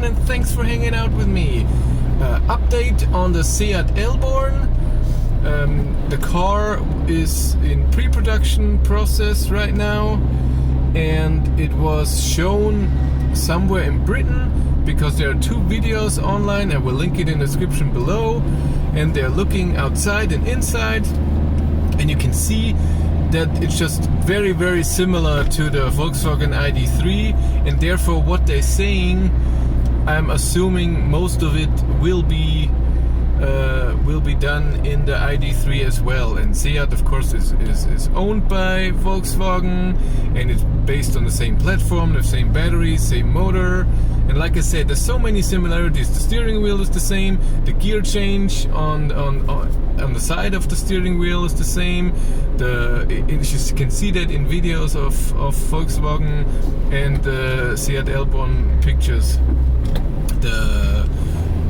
and thanks for hanging out with me. Update on the Seat Elborn. The car is in pre-production process right now, and it was shown somewhere in Britain because there are 2 videos online. I will link it in the description below, and they're looking outside and inside, and you can see that it's just very, very similar to the Volkswagen Id.3, and therefore what they're saying, I'm assuming most of it will be done in the Id.3 as well. And Seat, of course, is owned by Volkswagen, and it's based on the same platform, the same batteries, same motor. And like I said, there's so many similarities. The steering wheel is the same, the gear change on the side of the steering wheel is the same. You can see that in videos of Volkswagen and the Seat Elborn pictures. The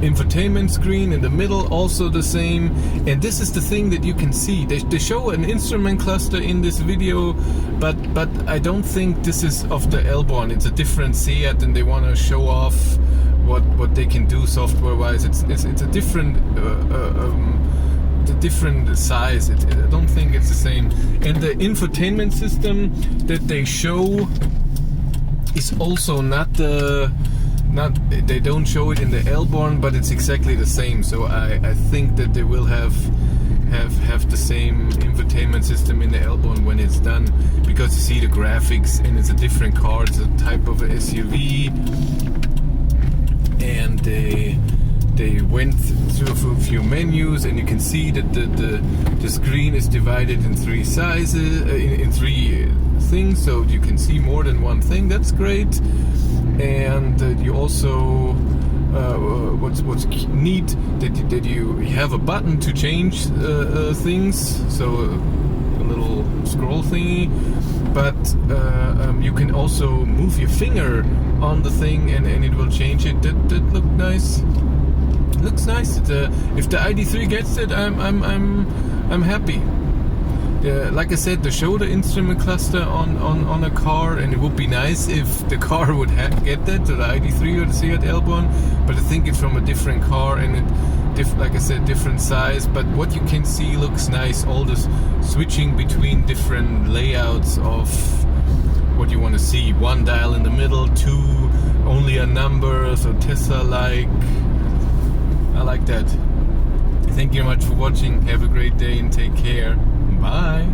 infotainment screen in the middle also the same, and this is the thing that you can see. They show an instrument cluster in this video, but I don't think this is of the Elborn. It's a different Seat, and they want to show off what they can do software wise. It's a different different size. I don't think it's the same. And the infotainment system that they show is also they don't show it in the Elborn, but it's exactly the same. So I think that they will have the same infotainment system in the Elborn when it's done, because you see the graphics, and it's a different car. It's a type of a SUV, and they went through a few menus, and you can see that the screen is divided in 3 sizes, in 3 things, so you can see more than one thing. That's great. And you also what's neat, that you have a button to change things, so a little scroll thingy, but you can also move your finger on the thing, and it will change it. That looked nice. Looks nice. If the Id.3 gets it, I'm happy. Like I said, they show the instrument cluster on a car, and it would be nice if the car would get that, to the Id.3 or the Seat Elborn, but I think it's from a different car, and like I said, different size. But what you can see looks nice. All this switching between different layouts of what you want to see. 1 dial in the middle, 2 only a number, so Tesla-like. I like that. Thank you very much for watching. Have a great day and take care. Bye.